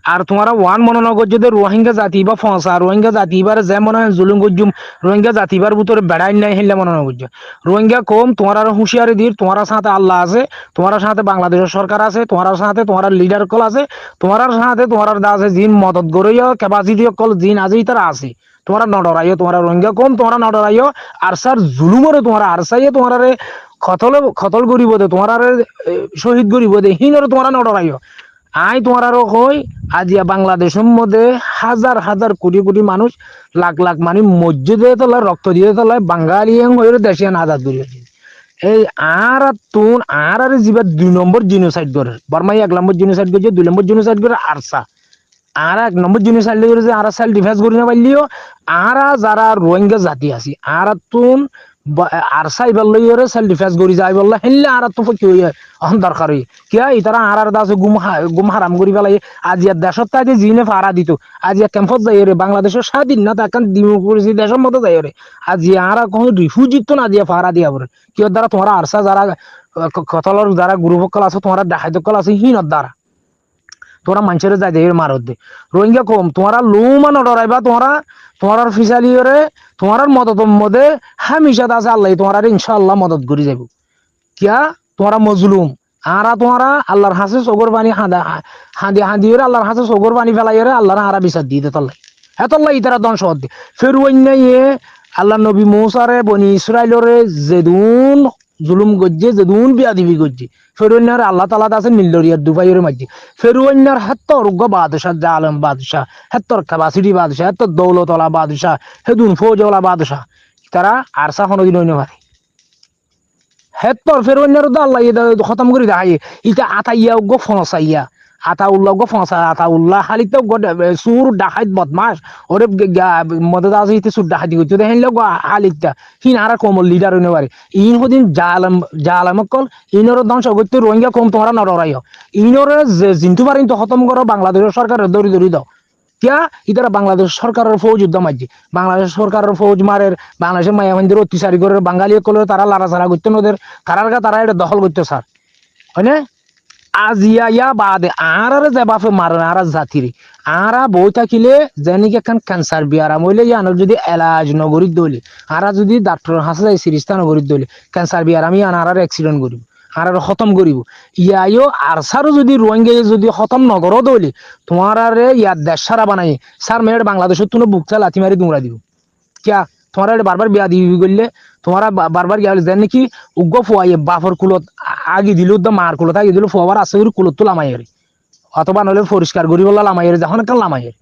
আর তোমরা ওয়ান মনোনগর যদি রোহিঙ্গা জাতি বা ফসা রোহিঙ্গা জাতি এবার যে মনে হয় জুলুম গজ্জুম রোহিঙ্গা জাতিবার ভিতরে বেড়াই নাই হেললে মনোনগর রোহিঙ্গা কম তোমার হুঁশিয়ারি দির তোমার সাথে আল্লাহ আছে তোমার সাথে বাংলাদেশের সরকার আছে তোমার সাথে তোমার লিডার কল আছে তোমার সাথে তোমার আছে জিন মদত গড়ইও ক্যাপাসিটি কল জিন আজই তারা আছে তোমরা নডরাইও তোমার রোহিঙ্গা কম তোমরা নডরাইও আরসার জুলুমরে তোমার আরসাইয়ে তোমার খতল গরিব দে তোমার শহীদ গরিব দে হিনরে তোমরা নডরাইও আই তোমার আরো কই আজিয়া বাংলাদেশের মধ্যে হাজার হাজার কোটি কোটি মানুষ লাখ লাখ মানুষ মসজিদে তোলায় রক্ত দিয়ে তোলায় বাঙালি হয়ে দেশিয়ান আজাদ করি এই আর জীবা 2 নম্বর জিনোসাইড করে বর্মাই 1 নম্বর জিনোসাইড করছে 2 নম্বর জিনোসাইড করে আরসা আর 1 নম্বর জিনোসাইড করে আর সেলফ ডিফেন্স করি না পারলিও আর যারা রোহিঙ্গা জাতি আছে আর তুন আরসা এবার লইরে সেলফ ডিফেন্স করি যায় বললা হেললে আর তো কি দরকার হই কিয়া ইতারা আর দাসে গুম হারাম করি ফেলাই আজিয়া দেশত তাই জিনে ফারা দিত আজিয়া ক্যাম্পত যাই রে বাংলাদেশের স্বাধীন না তাকান ডেমোক্রেসি দেশের মতো যাই রে আজিয়া আর কোন রিফিউজি তো না দিয়া ফারা দিয়া বলে কিয় দ্বারা তোমরা আরসা যারা কতলর যারা গ্রুপ কল আছে তোমরা দেখাইতে কল আছে হিনত দ্বারা তোমরা মানুষের যাই দেয় মারত দে রোহিঙ্গা কম তোমরা লুমান ডরাইবা তোমার ফিসালিয়রে তোমার মদত মদে হামিশাত আছে আল্লাহ তোমার ইনশাআল্লাহ মদত করি যাব কিয়া তোমরা মজলুম আরা তোমরা আল্লাহর হাসে সগর বাণী হাঁদিয়ে আল্লাহর হাসে সগর বাণী ফেলাইরে আল্লাহর আরা বিচার দিয়ে দে তল্লাই হেতল্লাই ইতারা ধ্বংস হতে ফের ইয়ে আল্লাহ নবী মৌসারে বনি ইসরাইলরে যেদুন জুলুম গজ্জে যেদুন বিয়া দিবি গজ্জে ফেরুয়ার আল্লাহ তালা আছে নীলরিয়ার দুবাইয়ের মাঝে ফেরুয়ার হেত্তর উগ্র বাদশাহ জালম বাদশাহ হেত্তর ক্যাপাসিটি বাদশাহ হেত্তর দৌলতলা বাদশাহ হেদুন ফৌজওয়ালা বাদশাহ তারা আরসা কোনোদিন হইতে পারে হেত্তর ফেরুয়ার তো আল্লাহ খতম করে দেখাই ইটা আতাইয়া উগ্র ফনসাইয়া আতাউল্লাহ গো ফসা আতাউল্লাহ হালিতে সুর ডাকাইত বদমাস ওরে মদত আছে ইতে সুর ডাকাতি করতে দেখেন লোক হালিতা হিন আর কমল লিডার হইতে পারে ইন হদিন জালাম কল ইনর ধ্বংস করতে রোহিঙ্গা কম তোমরা নড়াই ইনর জিন্তু পারেন তো খতম করো বাংলাদেশের সরকারের দড়ি দাও কিয়া ইতারা বাংলাদেশ সরকারের ফৌজ যুদ্ধ মারছে বাংলাদেশ সরকারের ফৌজ মারের বাংলাদেশের মায়ামানদের অত্যাচারী করে বাঙালি কলে তারা লাড়াছাড়া করতে নদের তারা এটা দখল করতে স্যার হয় না আজিয়া ইয়া বাদে আর যাবাফে মারন আর জাতিরে আরা বই থাকিলে যেনিক এখন ক্যান্সার বিয়ারাম হইলে ইয়ানোর যদি এলাজ নগরীর দইলে আরা যদি ডাক্তার হাসে যায় সিরিস্তা নগরীর দইলে ক্যান্সার বিয়ারাম ইয়ান আর অ্যাক্সিডেন্ট করিব আর খতম করিব ইয়াইও আরসারও যদি রোহিঙ্গা যদি খতম নগর দইলে তোমার আরে ইয়ার দেশ সারা বানাই স্যার মেয়ের বাংলাদেশের তুমি বুকটা লাথি মারি দুমরা দিব কিয়া তোমার বারবার বিয়া দিবি করলে তোমার বারবার গিয়া যেন নাকি উগ্র ফুয়াইয়ে বাফর কুলত আগে দিল মার কুলত আগে দিল ফুয়াবার আছে কুলত তো লামাইয়ের অথবা নইলে পরিষ্কার করি বললা লামাইয়ের যখন একটা লামাইয়ের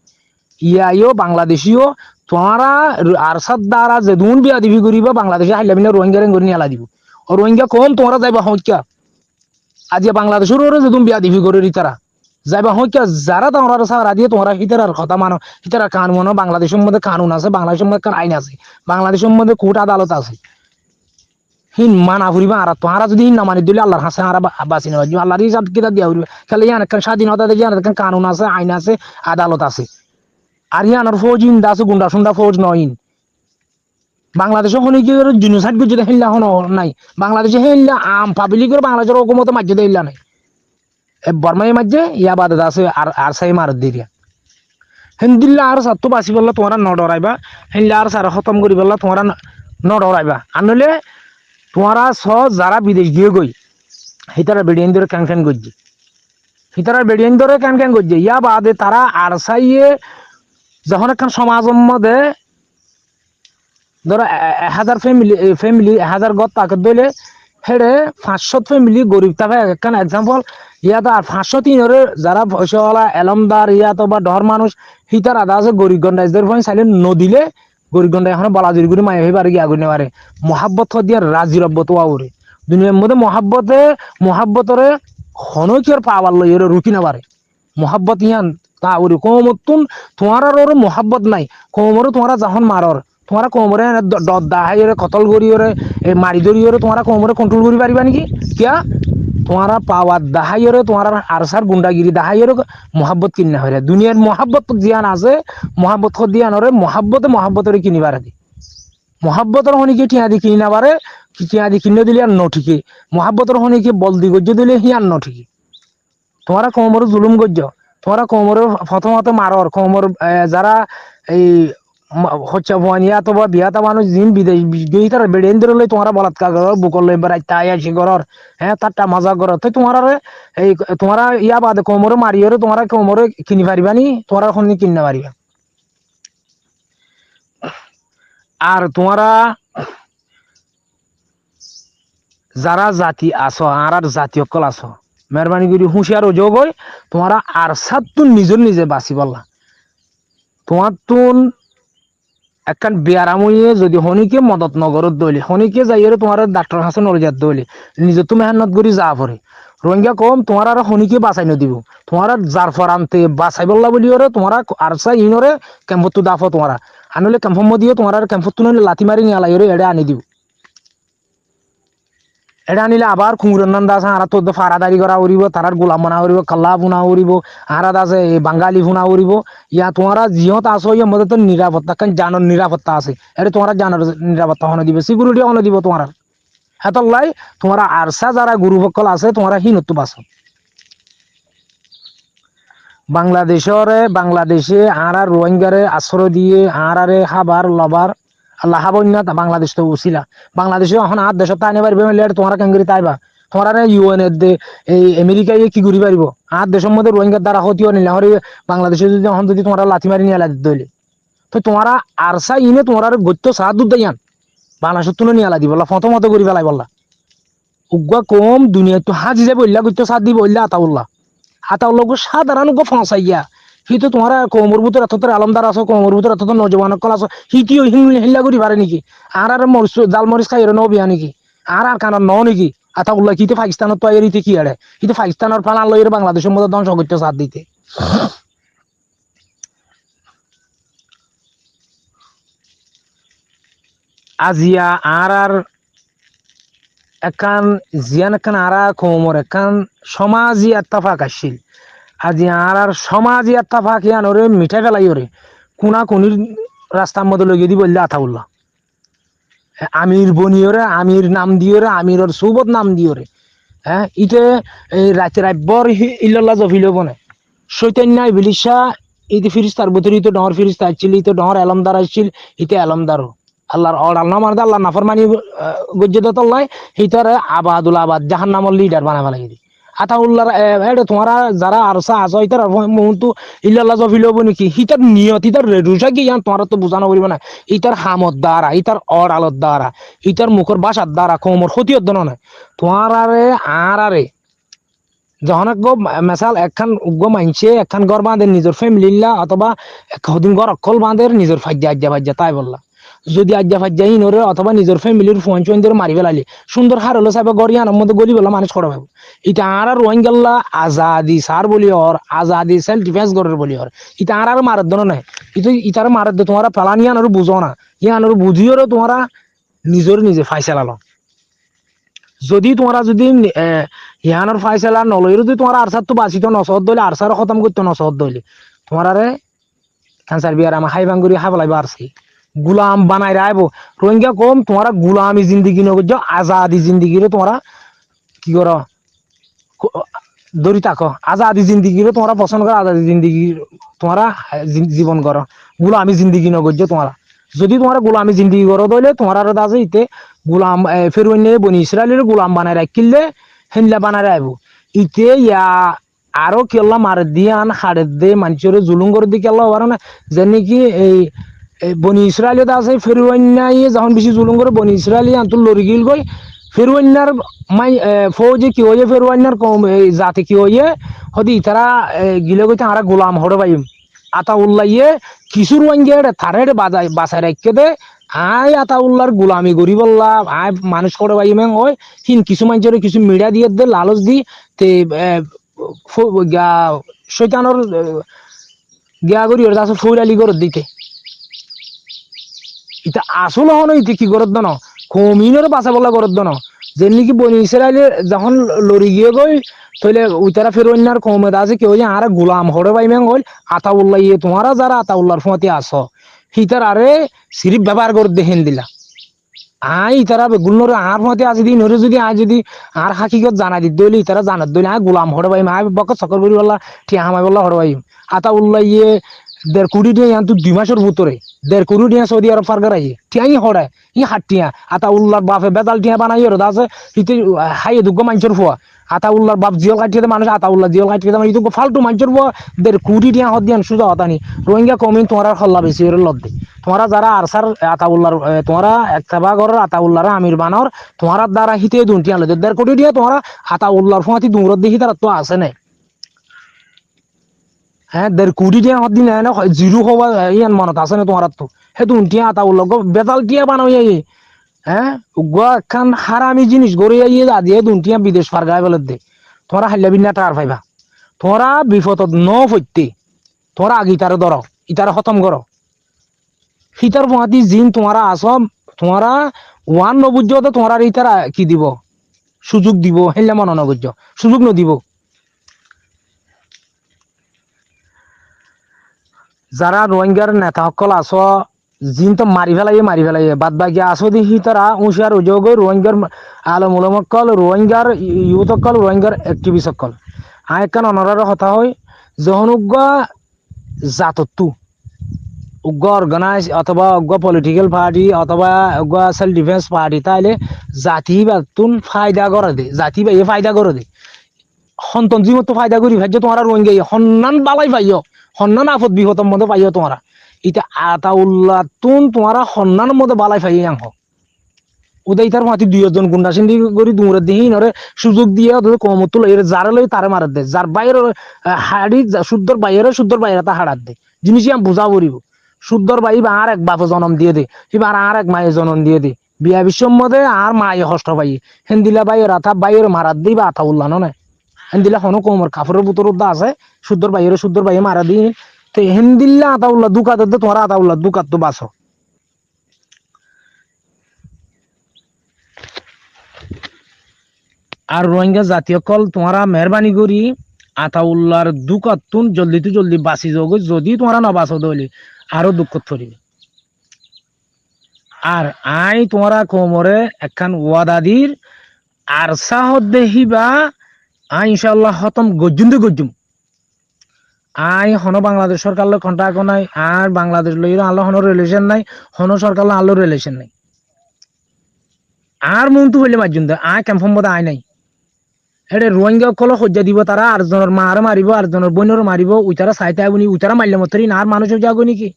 ইয়াইও বাংলাদেশিও তোমারা আরসাদ দ্বারা যেদুন বিয়া দিবি করিবা বাংলাদেশে হাইলা বিনা রোহিঙ্গা রেঙ্গরি নিয়ে আলা দিব ও রোহিঙ্গা কম তোমরা যাইবা হইকা আজি বাংলাদেশের ওরে যেদুন বিয়া দিবি করি তারা যাইবা হইকা যারা তোমরা সারা দিয়ে তোমরা হিতার কথা মানো হিতার কানুন বাংলাদেশের মধ্যে কানুন আছে বাংলাদেশের মধ্যে আইন আছে বাংলাদেশের মধ্যে কোর্ট আদালত আছে হিন মানা ফুরিবা আর তোমরা যদি হিন না মানি দিলে আল্লাহর হাসে আর বাঁচি নেওয়া আল্লাহর হিসাব কিতাব দিয়া ফুরিবে খালি ইয়ান একটা স্বাধীনতা দিয়ে ইয়ান একটা কানুন আছে আইন আছে আদালত আছে আর ইয়ানোর ফৌজ ইন্দা আছে গুন্ডা সুন্ডা ফৌজ নইন বাংলাদেশে হনি কি জুনুসাইড গুজে হিল্লা হন নাই বাংলাদেশে হিল্লা আম পাবলিকের বাংলাদেশের হুকুমত মাঝে হিল্লা নাই বর্মাই মাঝে ইয়া বাদ আছে আর সাই মার দিরিয়া হিন্দিল্লা আর সাত বাঁচি বললা তোমরা ন ডরাইবা হিল্লা আর সারা খতম করি বললা তোমরা ন ডরাইবা আনলে তোমরা যারা বিদেশ দিয়ে গই হিতারা বেডিয়ান ধরে ক্যান করছে হিতারা বেডিয়ান ধরে ক্যান করছে ইয়া বাদে তারা আর সাইয়ে যখন একটা সমাজের মধ্যে ধরো 1000 ফ্যামিলি 1000 গত তাকে দিলে হেডে 500 ফ্যামিলি গরিব থাকে একটা এক্সাম্পল ইয়া তো আর 503 যারা পয়সাওয়ালা এলমদার ইয়া তো বা ডর মানুষ হিতার আদা আছে গরিব গন্ডাইজদের ফোন চাইলে নদিলে গরিব গন্ডাই এখন বালাজুরি করে মায়ে হইবারে গিয়ে আগুনে মারে মহাব্বত দিয়া রাজি রব্বত ওরে দুনিয়ার মধ্যে মহাব্বতরে হনকির পাওয়ার লই এর রুটি না পারে মহাব্বত ইয়ান তা ওরে কমতুন তোমার আর ওর মহাব্বত নাই কমরে তোমরা যখন মারর তোমরা কোমরে দাহাইরে কতল করিওরে মারি ধরিওরে তোমরা কোমরে কন্ট্রোল করি পারিবা নাকি কিয়া তোমরা পাওয়ার দাহাইরে তোমরা আরসার গুন্ডাগিরি দাহাইরে মহাব্বত কিনা হয় দুনিয়ার মহাব্বত জিয়ান আছে মহাব্বত দিয়ানরে মহাব্বতের কিনিবার আগে মহাব্বতের হনিকে টিয়া দি কিনি না পারে টিয়া দি কিনে দিলে আর ন ঠিকে মহাব্বতের হনিকে বল দি গজ্য দিলে হি আর ন ঠিকে তোমরা কোমরে জুলুম গজ্য তোমরা কোমরে প্রথমত মারর কোমর যারা এই হচ্ছে ভুয়ানিয়া অথবা বিয়াতা মানুষ জিন বিদেশ তারা বেড়েন্দ্র লই তোমার বলাৎকার করর বুকল লই বেড়াই তাই আসি করর হ্যাঁ তারটা মজা করর তো তোমার এই তোমার ইয়া বাদে কোমরে মারিয়রে তোমার কোমরে কিনি পারিবানি তোমার এখন কিনতে পারিবা আর তোমরা যারা জাতি আছো আর জাতীয় কল আছো মেহরবানি করি হুঁশিয়ার যোগ হয় তোমরা আর সাত তুন নিজে বাঁচি বললা তোমার তুন একখান বিয়ারাম হইয়ে যদি হনিকে মদত নগরত দইলে হনিকে যাইরে তোমার ডাক্তার হাসে নরজাত দইলে নিজে তুমি মেহনত করি যা পরে রোহিঙ্গা কম তোমার আর হনিকে বাঁচাই নদিব তোমার যার ফরান্তে বাঁচাই বললা বলি ওরে তোমার আর চাই ইনরে ক্যাম্পত দাফো তোমার আনলে ক্যাম্পর মধ্যে তোমার আর ক্যাম্পত নইলে লাথি মারি নিয়ে আলাই এড়ে আনি দিব এটা আনিলে আবার খুঁড়ান দাস আর তোর ফারাদারি করা উড়িব তারার গোলাম বানা উড়িব কাল্লা ফুনা উড়িব আর আছে বাঙালি ফুনা উড়িব ইয়া তোমারা জিহত আছো ইয়ে মধ্যে তো নিরাপত্তা কারণ জানোর নিরাপত্তা আছে এটা তোমার জানোর নিরাপত্তা হনে দিবে সিকিউরিটি হনে দিব তোমার হেতল্লাই তোমার আরসা যারা গুরুভকল আছে তোমার হিনত্ব বাস বাংলাদেশে আর রোহিঙ্গারে আশ্রয় দিয়ে আরে হাবার লবার আল্লাহ হাবন্যা বাংলাদেশ তো উছিলা বাংলাদেশে এখন আর দেশত আনি পারবে তোমার কেঙ্গরি তাইবা তোমার ইউএন এর এই আমেরিকায় কি ঘুরি পারিব আর দেশের মধ্যে রোহিঙ্গার দ্বারা ক্ষতিও নিলে হরে বাংলাদেশে যদি এখন যদি তোমার লাথি মারি নিয়ে আলা দিতে হইলে তো তোমারা আরসা ইনে তোমার গত্য সাহায্য দুধ দেয়ান বাংলাদেশ তুলে নিয়ে আলা দিব প্রথমত করি পেলাই বললা উগ্গা কম দুনিয়া তো হাজি যে বললা গত্য সাথ দিব বললা আতাউল্লাহ সাধারণ ফসাইয়া হিতো তোমার কোমর ভিতরে এত আলমদার আছো কোমর ভিতরে এত নজওয়ান কল আছো হিটি হিল্লা করি পারে নাকি আর মরিচ জাল মরিচ খাই নবিয়া নাকি আর কানার ন নাকি আতাউল্লাহ কিতে পাকিস্তানত পাই রীতি কি আরে কিন্তু পাকিস্তানের ফালা লইরে বাংলাদেশের মধ্যে ধ্বংস করতে সাথ দিতে আজিয়া আর একান জিয়ান একান আরা কোমর একান সমাজি আত্তাফাক আসছিল আজি আর সমাজি আত্তাফাক ইয়ান ওরে মিঠাই ফেলাই ওরে কোনা কোনির রাস্তার মধ্যে লইয়ে দি বললে আতাউল্লাহ আমির বনিওরে আমির নাম দিওরে আমিরর সৌবত নাম দিওরে হ্যাঁ ইতে এই রাতে রাব্বর ইল্লাল্লাহ জফিল বনে শৈতান্যা ইবলিশা ইতে ফিরিস্তার ভিতরে ইতে ডহর ফিরিস্তা আসছিল ইতে ডহর আলমদার আসছিল ইতে আলমদারও আল্লাহর আল্লাহ মারদা আল্লাহ নাফরমানি গজ্জেদত আল্লাহ হিতারে আবাদ জাহান্নামর লিডার বানায় ফেলাই দি আতাউল্লাহর এটা তোমারা যারা আরসা আছে ইতার মুহূর্ত ইল্লাল্লাহ জফিল হবো নাকি হিতার নিয়ত ইতার রুজা কি ইয়ান তোমার তো বোঝানো করিব না ইতার হামত দ্বারা ইতার আলোর দ্বারা ইতার মুখর বাসার দ্বারা কোমর ক্ষতি হতো না তোমার আরে যখন মেসাল একখান উগ্র মানছে একখান ঘর বাঁধে নিজের ফ্যামিলিল্লা অথবা কদিন ঘর অকল বাঁধে নিজের ফাজ্জা তাই বললা যদি আজ্জা ফাজ্জা ইনরে অথবা নিজের ফ্যামিলির ফোন চোন ধরে মারি ফেলালি সুন্দর হার হলো সাহেব গড়িয়ানোর মধ্যে গলি বললা মানুষ খড়া পাবো এটা আর রোহিঙ্গাল্লা আজাদি সার বলি ওর আজাদি সেলফ ডিফেন্স গড়ের বলি ওর এটা আর মারার দন নাই কিন্তু ইটার মারার দে তোমার ফেলানি আনোর বুঝো না ইয়ানোর বুঝিওরও তোমারা নিজে ফাইসালালো যদি তোমরা যদি ইহানোর ফাইসালা নলইরও যদি তোমার আরসার তো বাঁচিত নসহদ দইলে আরসার খতম করতে নসহদ দইলে তোমার ক্যান্সার বিয়ার আমার হাই ভাঙ্গুরি হাবলাই বাড়ছি গুলাম বানাই রাখবো রোহিঙ্গা কম তোমারা গুলামি জিন্দিগি নগর আজাদি জিন্দিগিরে তোমরা কি করো দড়ি থাকো আজাদি জিন্দিগিরে তোমরা পছন্দ করো আজাদি জিন্দিগি তোমরা জীবন করো গুলামি জিন্দিগি নগর তোমরা যদি তোমরা গোলামি জিন্দিগি করো দইলে তোমার আছে ইতে গোলাম ফেরুয়ানে বনি ইসরায়েলের গোলাম বানাই রাখলে হেনলা বানাই রাখবো ইতে ইয়া আরো কেল্লা মার দিয়ে আন হাড়ে দে মানুষের জুলুম করে দিয়ে কেল্লা হবার না যে নাকি এই বনি ইসরায়েলিতে আছে ফেরুয়ান্নাই যখন বেশি জুলুম করে বনি ইসরায়েলি আন্তর লড়ি গিল গই ফেরুয়ান্নার মাই ফৌজে কি হয়ে ফেরুয়ান্নার কম জাতি কি হয়ে হদি তারা গিলে গইতে আর গোলাম হড়ে পাইম আতাউল্লাহ কিছু রোহিঙ্গা তারে বাঁচাই রাখতে দে আয় আতাউল্লাহর গোলামি গরি বললা আয় মানুষ করে পাইম হয় হিন কিছু মানুষের কিছু মিডিয়া দিয়ে দে লালচ দি তে শৈতানোর গিয়া করি ওর আছে ফৌরালি করে দিতে এটা আসল হন ইতি কি করত ন কমিনের বাসা বলা করত ন যেমনি কি বনি ইসরায়েলে যখন লড়ি গিয়ে গই তাহলে ওই তারা ফেরোনার কমে আছে কেউ যে আর গোলাম হরে পাইমেন হল আতাউল্লাহ ইয়ে তোমারা যারা আতাউল্লাহর ফতে আসো হিতার আরে সিরিপ ব্যবহার করে দেখেন দিলা আই তারা গুলনরে আর ফতে আছে দিন ওরে যদি আজ যদি আর হাকিকত জানা দি দইলি তারা জানাত দইলি আয় গোলাম হরে পাইম আয় বকত সকর বলি বললা ঠিক হামাই বললা হরে পাইম আতাউল্লাহ ইয়ে 1.5 দিয়ে আনতু 2 মাসের ভিতরে 1.5 দিয়ে সৌদি আরব ফারগার আই টিয়াই হড়ে ই হাটিয়া আতাউল্লাহর বাপে বেদাল টিয়া বানাই ওর আছে হিতে হাইয়ে দুগ্গ মাঞ্চর ফুয়া আতাউল্লাহর বাপ জিয়ল কাটিয়ে মানুষ আতাউল্লাহ জিয়ল কাটিয়ে মানে ইতুক ফালতু মাঞ্চর ফুয়া 1.5 দিয়ে হদ দিয়ান সুজা হতানি রোহিঙ্গা কমিন তোমার হল্লা বেশি ওর লদ্দে তোমরা যারা আরসার আতাউল্লাহর তোমরা একতাবা ঘরের আতাউল্লাহর আমির বানাওর তোমার দ্বারা হিতে দুনটি আলো 1.5 দিয়ে তোমরা আতাউল্লাহর ফুয়াতি দূরত দেখি তারা তো আছে না হ্যাঁ 1.5 দিয়ে হদ দিন না জিরো হওয়া ইয়ান মনত আছে না তোমার তো হে দুনটি আতাউল্লাহ বেদাল টিয়া বানাও হ্যাঁ খান হারামি জিনিস গড়ে দিয়ে দুনটিয়া বিদেশ ফারগায় বলে দে তোরা হাইলাবি না টার পাইবা তোরা বিপদত ন ফইতে তোরা আগে ইতারে ধরো ইতারে খতম করো হিতার ফাঁতি জিন তোমারা আসম তোমারা ওয়ান নবুজ্জ তোমার ইতারা কি দিব সুযোগ দিব হেলে মন নবুজ্জ সুযোগ নদিব যারা রোহিঙ্গার নেতা সকল আস জিন তো মারি ফেলাই বাদ বাকি আসো দেখি তারা উঁশিয়ার উযোগ রোহিঙ্গার আলম উলমকল রোহিঙ্গার ইউথকল রোহিঙ্গার অ্যাক্টিভিস্ট সকল একখান অনরার কথা হয় যখন উগ্র জাতত্তু উগ্র অর্গানাইজ অথবা উগ্র পলিটিক্যাল পার্টি অথবা উগ্র সেলফ ডিফেন্স পার্টি তাইলে জাতি বাতুন ফায়দা করে দে জাতি বাইয়ে ফায়দা করে দে সন্তান জীবত ফায়দা করি ভাজ্য তোমার রোহিঙ্গা সন্ধান বালাই পাইও সন্ধান আপদ বিপদর মধ্যে পাইও তোমারা এটা আতাউল্লাহ তুন তোমারা সন্ধানের মধ্যে বালাই পাই আহ উদয় তার মাতি দুইজন গুন্ডা সিন্দি করি দূরে দিহি নরে সুযোগ দিয়ে কমত লই যারা লই তারে মারাত দে যার বাইরে হাড়ি শুদ্ধর বাইরে তা হাড়াত দে জিনিস আমি বুঝা পড়িব শুদ্ধর বাইব আর এক বাপ জন্ম দিয়ে দে এবার আর এক মায়ের জন্ম দিয়ে দে বিয়া বিশ্বর মধ্যে আর মায়ে হষ্ট পাই হেন্দিলা বাইয়ের আথা বাইয়ের মারাত দিই বা আতাউল্লাহ নয় হেন্দিলা হনো কোমর কাপড়ের বুতর উদ্দা আছে শুদ্ধর বাইরে মারা দিই তো হেন্দিল্লা আতাউল্লাহ দুকাত তোমার আতাউল্লাহ দুকাত তো বাঁচো আর রোহিঙ্গা জাতীয় কল তোমারা মেহরবানি করি আতাউল্লাহর দুকাতুন জলদি বাঁচি যাও যদি তোমরা না বাঁচো দইলে আরো দুঃখ থরিবে আর আই তোমরা কোমরে একখান ওয়াদাদির আর সাহদ দেহিবা আই ইনশাআল্লাহ হতম গজ্জুম আই হন বাংলাদেশ সরকার লয় কন্টাক্ট নাই আর বাংলাদেশ লই আল্লাহ হন রিলেশন নাই হন সরকার আল্লাহ রিলেশন নাই আর মন তো হইলে মার্জুন দে আই ক্যাম্পম মধ্যে আই নাই এটা রোহিঙ্গা কল সজ্জা দিব তারা আরেকজনের মার মারিব আরেকজনের বোনের মারিব উইতারা চাইতে আগুনি উইতারা মারলে মতরি না আর মানুষ যাগো নাকি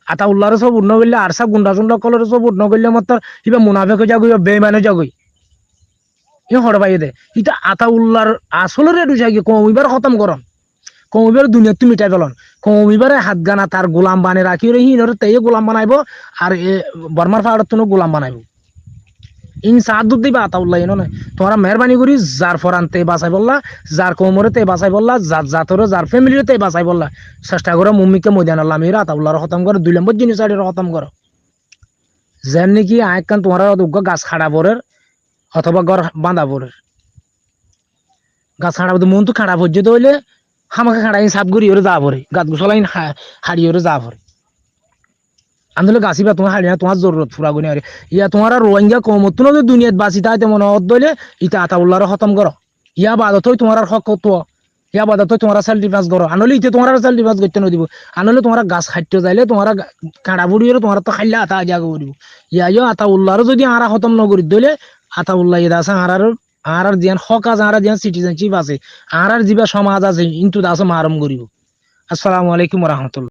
আতাউল্লাহর সব উন্ন করলে আর সব গুন্ডা সুন্ডা কলর সব উন্ন করলে মত কিবা মুনাফেক যাগো বেমানে যাগো ই হড়বাই দে এটা আতাউল্লাহর আসলে রেডু যাই কমিবার খতম করন কমিবার দুনিয়া তুমি মিটাই পেলন কমিবারে হাত গানা তার গোলাম বানে রাখি হি নরে তাই গোলাম বানাইবো আর বর্মার পাহাড়ত তুনো গোলাম বানাইবো ইন সাদুদ দিবা আতাউল্লাহ নয় তোমরা মেহরবানি করি যার ফরানতে বাঁচাই বললা যার কোমরেতে বাঁচাই বললা যার জাতরে যার ফ্যামিলিতে বাঁচাই বললা চেষ্টা করো মুম্মিকে মদিয়ান আল্লাহ মিরা আতাউল্লাহর খতম করো 2 নম্বর জিনিসাইডের খতম করো যেন নাকি আয়কান তোমরা উগ্র গাছ খাড়া পরের অথবা ঘর বাঁধা পরের গাছ খাড়া মন তো খাড়া পর্যন্ত হইলে হামাকে খাড়াই সাপ করি ওরে যা পরে গাছ গুছলাইন হাড়ি ওরে যা পরে আন্দোলন গাছিবা তোমার হারিয়া তোমার জরুরত ফুরা গুনি আরে ইয়া তোমার রোহিঙ্গা কমত ন দুনিয়াত বাঁচি তাইতে মনে হত দইলে ইতা আতাউল্লাহর খতম করো ইয়া বাদত হই তোমার হক তো ইয়া বাদত হই তোমার সেলফ ডিফেন্স করো আনলে ইতে তোমার সেলফ ডিফেন্স করতে ন দিব আনলে তোমার গাছ খাইতে যাইলে তোমার কাঁড়া বুড়িয়ে তোমার তো খাইলে আতা জাগো করিব ইয়া ইয়া আতাউল্লাহর যদি আরা খতম ন করি দইলে আতাউল্লাহ ইদা আছে আর জিয়ান হক আছে আর জিয়ান সিটিজেনশিপ আছে আর জিবা সমাজ আছে ইনটু দাস মারম করিব আসসালামু আলাইকুম ওয়া রাহমাতুল্লাহ।